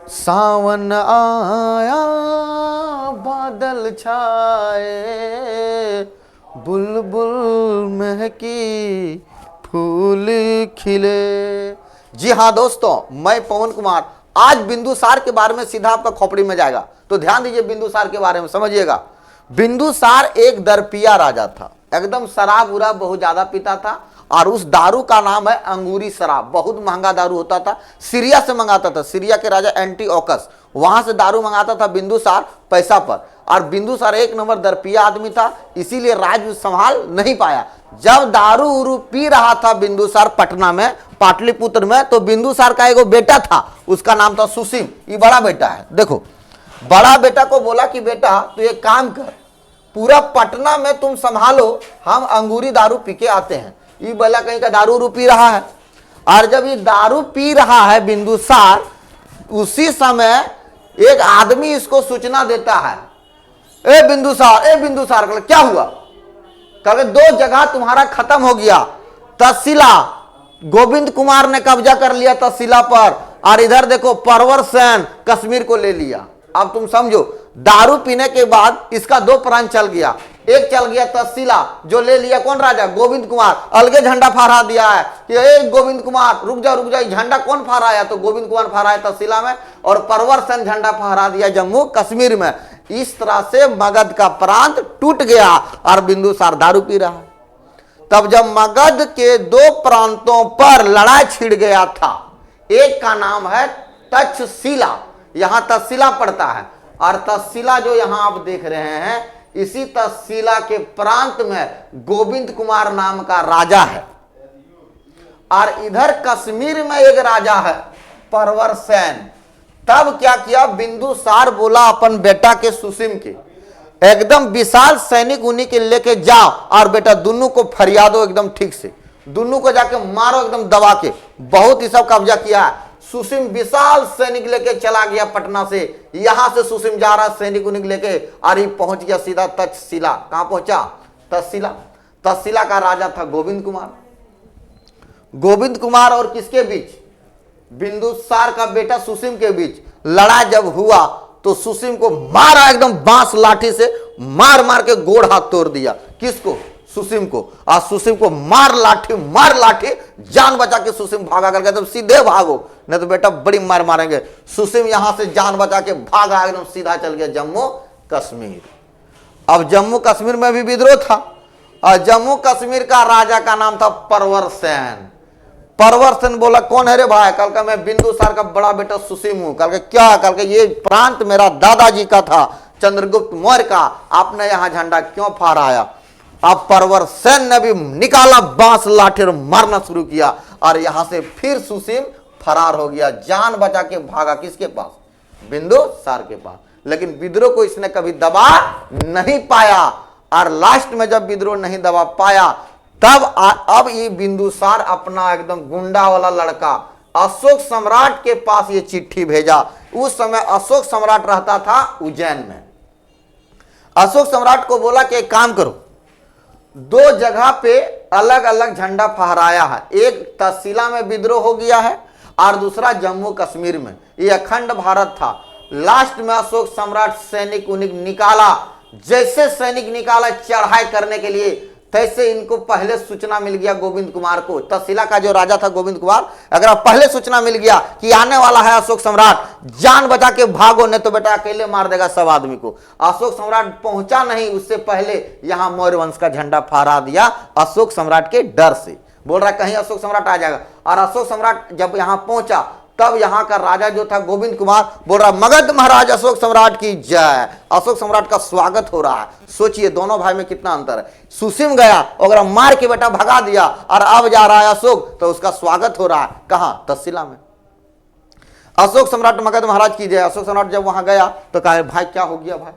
सावन आया बादल छाए, बुलबुल महकी फूल खिले। जी हाँ दोस्तों, मैं पवन कुमार आज बिंदुसार के बारे में सीधा आपका खोपड़ी में जाएगा। तो ध्यान दीजिए, बिंदुसार के बारे में समझिएगा। बिंदुसार एक दरपिया राजा था, एकदम शराब उराब बहुत ज्यादा पीता था, और उस दारू का नाम है अंगूरी शराब। बहुत महंगा दारू होता था, सीरिया से मंगाता था। सीरिया के राजा एंटीओकस वहां से दारू मंगाता था बिंदुसार पैसा पर। और बिंदुसार एक नंबर दरपिया आदमी था, इसीलिए राज्य संभाल नहीं पाया। जब दारू उरू पी रहा था बिंदुसार पटना में, पाटलिपुत्र में, तो बिंदुसार का एक बेटा था, उसका नाम था सुसीम। ये बड़ा बेटा है। देखो, बड़ा बेटा को बोला कि बेटा तू एक काम कर, पूरा पटना में तुम संभालो, हम अंगूरी दारू पी के आते हैं। ये बोला कहीं का दारू उरू पी रहा है। और जब ये दारू पी रहा है बिंदुसार, उसी समय एक आदमी इसको सूचना देता है, ए बिंदुसार, क्या हुआ? कहे 2 जगह तुम्हारा खत्म हो गया, तहसीला गोविंद कुमार ने कब्जा कर लिया तहसीला पर, और इधर देखो परवर सेन कश्मीर को ले लिया। अब तुम समझो, दारू पीने के बाद इसका 2 प्राण चल गया। एक चल गया तहसीला, जो ले लिया कौन राजा? गोविंद कुमार। अलगे झंडा फहरा दिया है कि ए गोविंद कुमार रुक जा, झंडा कौन फहराया? तो गोविंद कुमार फहराया तहसीला में, और परवर सेन झंडा फहरा दिया जम्मू कश्मीर में। इस तरह से मगध का प्रांत टूट गया और बिंदुसार दारू पी रहा है। तब जब मगध के 2 प्रांतों पर लड़ाई छिड़ गया था, एक का नाम है तक्षशिला, यहां तक्षशिला पड़ता है, और तक्षशिला जो यहां आप देख रहे हैं, इसी तक्षशिला के प्रांत में गोविंद कुमार नाम का राजा है। और इधर कश्मीर में एक राजा है परवर सेन। तब क्या किया बिंदुसार, बोला अपन बेटा के सुसीम के, एकदम विशाल सैनिक उन्हीं के लेके जाओ, और बेटा दोनों को फरियादो एकदम ठीक से, दोनों को जाके मारो एकदम दबा के। बहुत ही सब कब्जा किया है। सुसीम विशाल सैनिक लेके चला गया पटना से। यहां से सुसीम जा रहा सैनिक उनिक लेके, और ये पहुंच गया सीधा तक्षशिला। कहां पहुंचा? तक्षशिला। तक्षशिला का राजा था गोविंद कुमार। गोविंद कुमार और किसके बीच? बिंदुसार का बेटा सुसीम के बीच लड़ाई जब हुआ, तो सुसीम को मारा एकदम बांस लाठी से, मार मार के गोड़ हाथ तोड़ दिया। किसको? सुसीम को। और सुसीम को मार लाठी, जान बचा के सुसीम भागा करके, तब सीधे भागो नहीं तो बेटा बड़ी मार मारेंगे। सुसीम यहां से जान बचा के भागा, एकदम सीधा चल गया जम्मू कश्मीर। अब जम्मू कश्मीर में भी विद्रोह था, और जम्मू कश्मीर का राजा का नाम था परवर सेन। परवर सेन बोला कौन है रे भाई? कल का मैं बिंदुसार का बड़ा बेटा सुसीम हूं। कल के क्या? कल के ये प्रांत मेरा दादाजी का था, चंद्रगुप्त मौर्य का। आपने यहां झंडा क्यों फहराया? अब परवर सेन ने भी निकाला बांस लाठी और मारना शुरू किया, और यहां से फिर सुसीम फरार हो गया, जान बचा के भागा। किसके पास? बिंदुसार के पास। लेकिन विद्रोह को इसने कभी दबा नहीं पाया, और लास्ट में जब विद्रोह नहीं दबा पाया, तब अब ये बिंदुसार अपना एकदम गुंडा वाला लड़का अशोक सम्राट के पास ये चिट्ठी भेजा। उस समय अशोक सम्राट रहता था उज्जैन में। अशोक सम्राट को बोला कि एक काम करो, 2 जगह पे अलग अलग झंडा फहराया है। एक तक्षशिला में विद्रोह हो गया है, और दूसरा जम्मू कश्मीर में। ये अखंड भारत था। लास्ट में अशोक सम्राट सैनिक उनिक निकाला। जैसे सैनिक निकाला चढ़ाई करने के लिए, तैसे इनको पहले सूचना मिल गया गोविंद कुमार को। तक्षशिला का जो राजा था गोविंद कुमार, अगर पहले सूचना मिल गया कि आने वाला है अशोक सम्राट, जान बचा के भागो नहीं तो बेटा अकेले मार देगा सब आदमी को। अशोक सम्राट पहुंचा नहीं, उससे पहले यहां मौर्य वंश का झंडा फहरा दिया अशोक सम्राट के डर से। बोल रहा कहीं अशोक सम्राट आ जाएगा। और अशोक सम्राट जब यहां पहुंचा, तब यहां का राजा जो था गोविंद कुमार बोल रहा मगध महाराज अशोक सम्राट की जय। अशोक सम्राट का स्वागत हो रहा है। सोचिए दोनों भाई में कितना अंतर है। सुसीम गया और मार के बेटा भगा दिया, और अब जा रहा है अशोक, तो उसका स्वागत हो रहा है। कहां? तक्षशिला में। अशोक सम्राट मगध महाराज की जय। अशोक सम्राट जब वहां गया तो कहा भाई क्या हो गया भाई?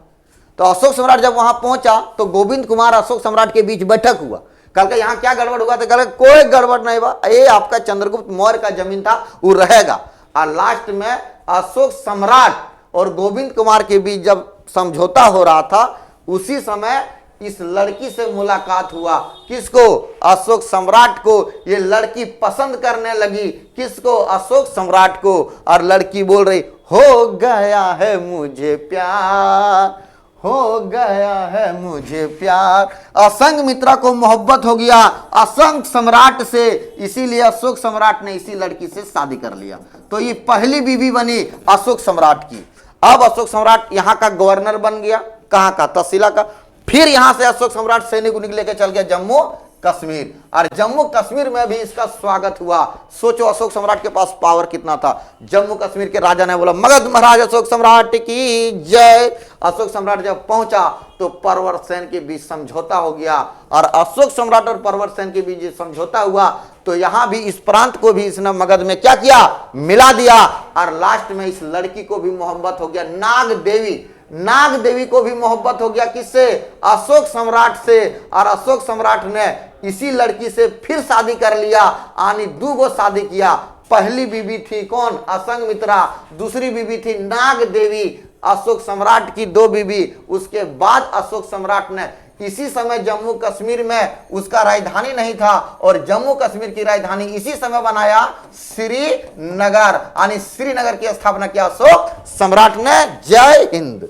तो अशोक सम्राट जब वहां पहुंचा तो गोविंद कुमार अशोक सम्राट के बीच बैठक हुआ। कल का यहाँ क्या गड़बड़ हुआ? तो कल कोई गड़बड़ नहीं हुआ, ये आपका चंद्रगुप्त मौर्य का जमीन था, वो रहेगा। और लास्ट में अशोक सम्राट और गोविंद कुमार के बीच जब समझौता हो रहा था, उसी समय इस लड़की से मुलाकात हुआ। किसको? अशोक सम्राट को। ये लड़की पसंद करने लगी। किसको? अशोक सम्राट को। और लड़की बोल रही, हो गया है मुझे प्यार, हो गया है मुझे प्यार। असंघमित्रा को मोहब्बत हो गया अशोक सम्राट से, इसीलिए अशोक सम्राट ने इसी लड़की से शादी कर लिया। तो ये पहली बीवी बनी अशोक सम्राट की। अब अशोक सम्राट यहाँ का गवर्नर बन गया। कहाँ का? तहसीला का। फिर यहां से अशोक सम्राट सैनिक उनिक लेके चल गया जम्मू कश्मीर, और जम्मू कश्मीर में भी इसका स्वागत हुआ। सोचो अशोक सम्राट के पास पावर कितना था। जम्मू कश्मीर के राजा ने बोला, मगध महाराज अशोक सम्राट की जय। अशोक सम्राट जब पहुंचा तो परवर सेन के बीच समझौता हो गया, और अशोक सम्राट और परवर सेन के बीच समझौता हुआ तो यहां भी इस प्रांत को भी इसने मगध में क्या किया? मिला दिया। और लास्ट में इस लड़की को भी मोहब्बत हो गया, नाग देवी। नाग देवी को भी मोहब्बत हो गया। किससे? अशोक सम्राट से। और अशोक सम्राट ने इसी लड़की से फिर शादी कर लिया, यानी दो गो शादी किया। पहली बीवी थी कौन? असंघमित्रा। दूसरी बीवी थी नाग देवी। अशोक सम्राट की दो बीवी। उसके बाद अशोक सम्राट ने इसी समय जम्मू कश्मीर में, उसका राजधानी नहीं था, और जम्मू कश्मीर की राजधानी इसी समय बनाया श्रीनगर, यानी श्रीनगर की स्थापना किया अशोक सम्राट ने। जय हिंद।